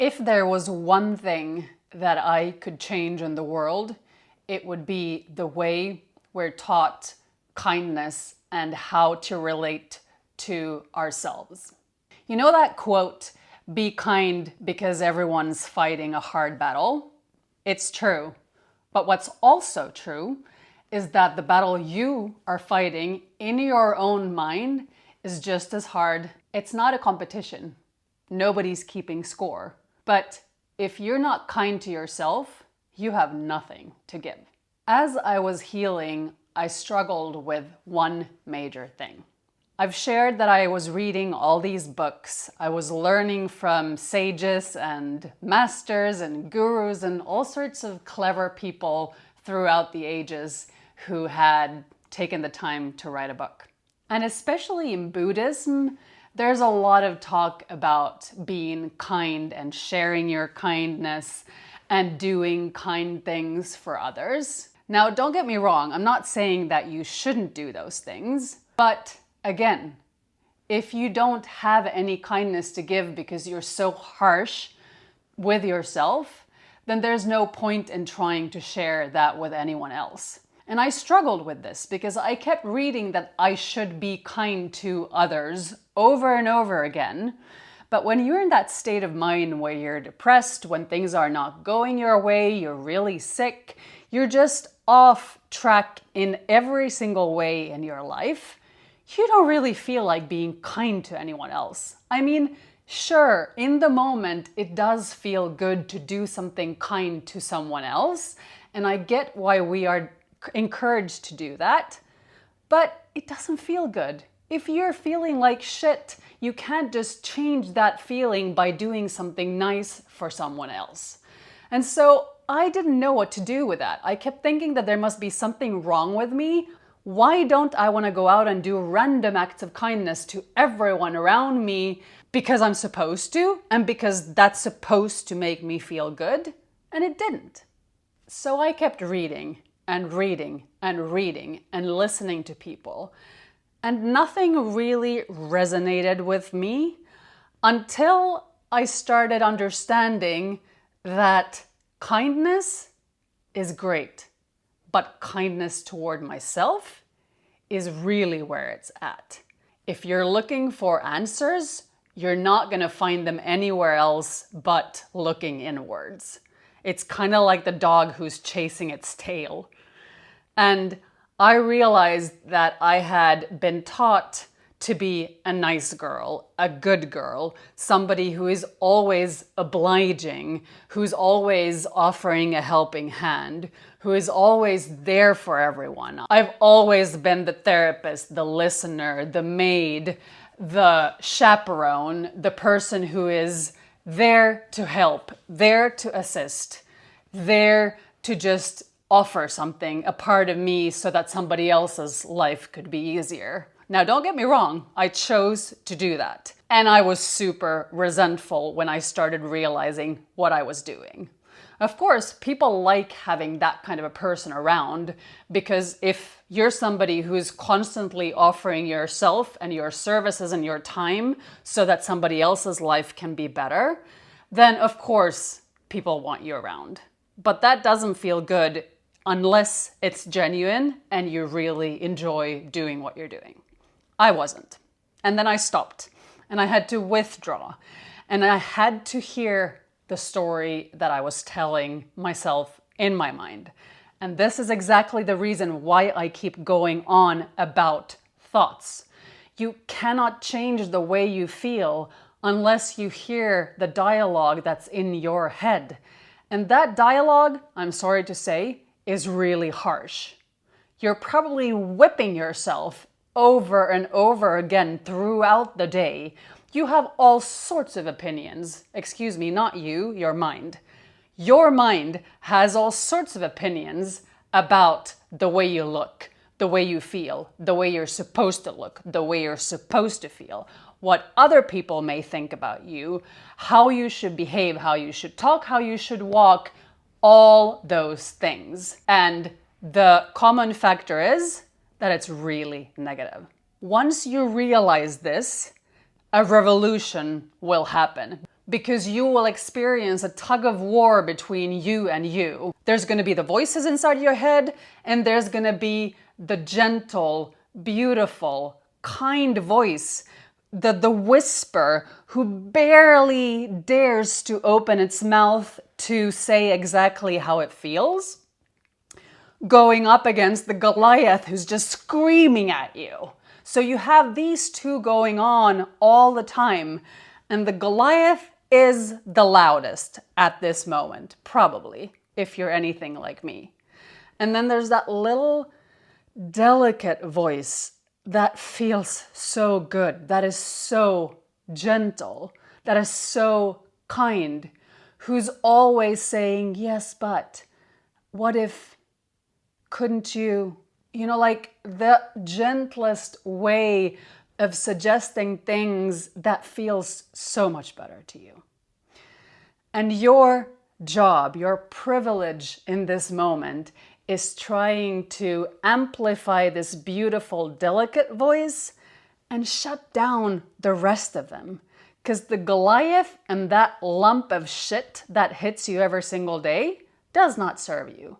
If there was one thing that I could change in the world, it would be the way we're taught kindness and how to relate to ourselves. You know that quote, "Be kind because everyone's fighting a hard battle"? It's true. But what's also true is that the battle you are fighting in your own mind is just as hard. It's not a competition. Nobody's keeping score. But if you're not kind to yourself, you have nothing to give. As I was healing, I struggled with one major thing. I've shared that I was reading all these books. I was learning from sages and masters and gurus and all sorts of clever people throughout the ages who had taken the time to write a book. And especially in Buddhism, there's a lot of talk about being kind and sharing your kindness and doing kind things for others. Now, don't get me wrong, I'm not saying that you shouldn't do those things, but again, if you don't have any kindness to give because you're so harsh with yourself, then there's no point in trying to share that with anyone else. And I struggled with this because I kept reading that I should be kind to others over and over again. But when you're in that state of mind where you're depressed, when things are not going your way, you're really sick, you're just off track in every single way in your life, you don't really feel like being kind to anyone else. I mean, sure, in the moment, it does feel good to do something kind to someone else, and I get why we are encouraged to do that, but it doesn't feel good. If you're feeling like shit, you can't just change that feeling by doing something nice for someone else. And so I didn't know what to do with that. I kept thinking that there must be something wrong with me. Why don't I want to go out and do random acts of kindness to everyone around me because I'm supposed to and because that's supposed to make me feel good? And it didn't. So I kept reading and reading and reading and listening to people. And nothing really resonated with me until I started understanding that kindness is great, but kindness toward myself is really where it's at. If you're looking for answers, you're not going to find them anywhere else but looking inwards. It's kind of like the dog who's chasing its tail. And I realized that I had been taught to be a nice girl, a good girl, somebody who is always obliging, who's always offering a helping hand, who is always there for everyone. I've always been the therapist, the listener, the maid, the chaperone, the person who is there to help, there to assist, there to just offer something, a part of me, so that somebody else's life could be easier. Now, don't get me wrong, I chose to do that. And I was super resentful when I started realizing what I was doing. Of course, people like having that kind of a person around, because if you're somebody who's constantly offering yourself and your services and your time so that somebody else's life can be better, then of course people want you around. But that doesn't feel good unless it's genuine and you really enjoy doing what you're doing. I wasn't. And then I stopped and I had to withdraw and I had to hear the story that I was telling myself in my mind. And this is exactly the reason why I keep going on about thoughts. You cannot change the way you feel unless you hear the dialogue that's in your head. And that dialogue, I'm sorry to say, is really harsh. You're probably whipping yourself over and over again throughout the day. You have all sorts of opinions. Excuse me, not you, your mind. Your mind has all sorts of opinions about the way you look, the way you feel, the way you're supposed to look, the way you're supposed to feel, what other people may think about you, how you should behave, how you should talk, how you should walk, all those things. And the common factor is that it's really negative. Once you realize this, a revolution will happen. because you will experience a tug of war between you and you. There's going to be the voices inside your head, and there's going to be the gentle, beautiful, kind voice, the whisper who barely dares to open its mouth to say exactly how it feels, going up against the Goliath who's just screaming at you. So you have these two going on all the time, and the Goliath is the loudest at this moment, probably, if you're anything like me. And then there's that little delicate voice that feels so good, that is so gentle, that is so kind, who's always saying, yes, but what if, couldn't you? You know, like the gentlest way of suggesting things that feels so much better to you. And your job, your privilege in this moment is trying to amplify this beautiful, delicate voice and shut down the rest of them. Because the Goliath and that lump of shit that hits you every single day does not serve you.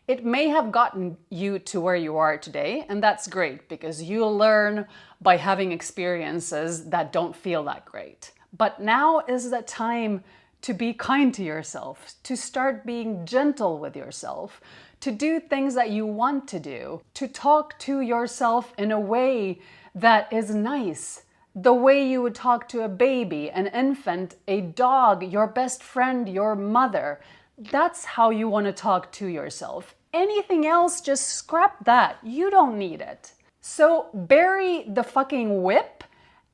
It may have gotten you to where you are today, and that's great because you learn by having experiences that don't feel that great. But now is the time to be kind to yourself, to start being gentle with yourself, to do things that you want to do, to talk to yourself in a way that is nice, the way you would talk to a baby, an infant, a dog, your best friend, your mother. That's how you want to talk to yourself. Anything else, just scrap that. You don't need it. So bury the fucking whip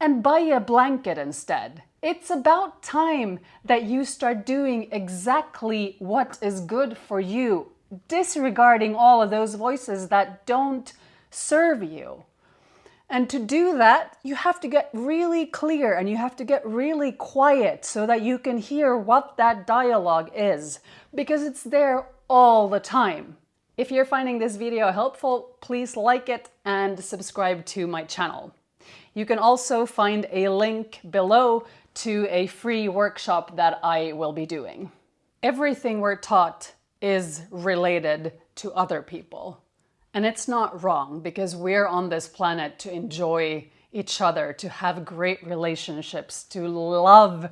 and buy a blanket instead. It's about time that you start doing exactly what is good for you, disregarding all of those voices that don't serve you. And to do that, you have to get really clear and you have to get really quiet so that you can hear what that dialogue is, because it's there all the time. If you're finding this video helpful, please like it and subscribe to my channel. You can also find a link below to a free workshop that I will be doing. Everything we're taught is related to other people. And it's not wrong, because we're on this planet to enjoy each other, to have great relationships, to love,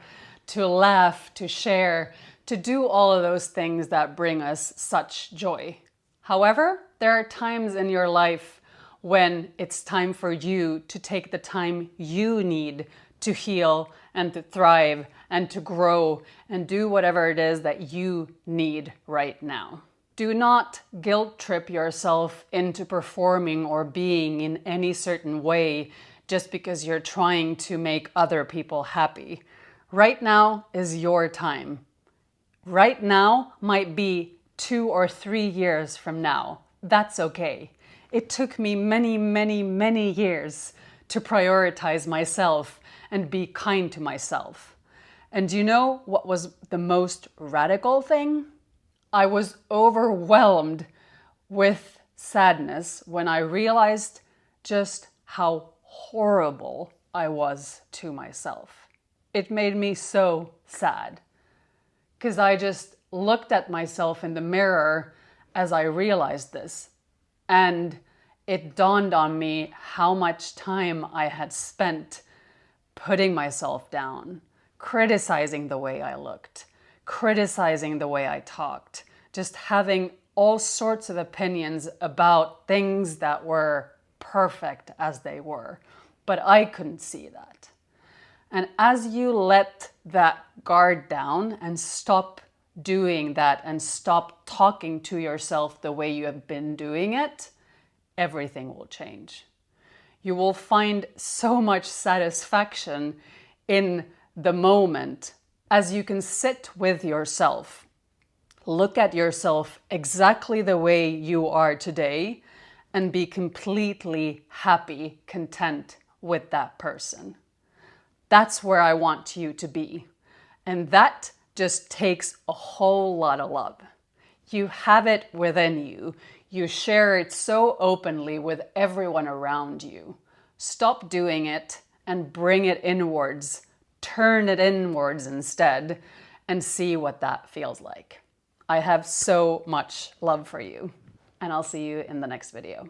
to laugh, to share, to do all of those things that bring us such joy. However, there are times in your life when it's time for you to take the time you need to heal and to thrive and to grow and do whatever it is that you need right now. Do not guilt trip yourself into performing or being in any certain way just because you're trying to make other people happy. Right now is your time. Right now might be 2 or 3 years from now. That's okay. It took me many, many, many years to prioritize myself and be kind to myself. And you know what was the most radical thing? I was overwhelmed with sadness when I realized just how horrible I was to myself. It made me so sad because I just looked at myself in the mirror as I realized this, and it dawned on me how much time I had spent putting myself down, criticizing the way I looked, criticizing the way I talked, just having all sorts of opinions about things that were perfect as they were. But I couldn't see that. And as you let that guard down and stop doing that and stop talking to yourself the way you have been doing it, everything will change. You will find so much satisfaction in the moment as you can sit with yourself, look at yourself exactly the way you are today, and be completely happy, content with that person. That's where I want you to be. And that just takes a whole lot of love. You have it within you. You share it so openly with everyone around you. Stop doing it and bring it inwards turn it inwards instead and see what that feels like. I have so much love for you, and I'll see you in the next video.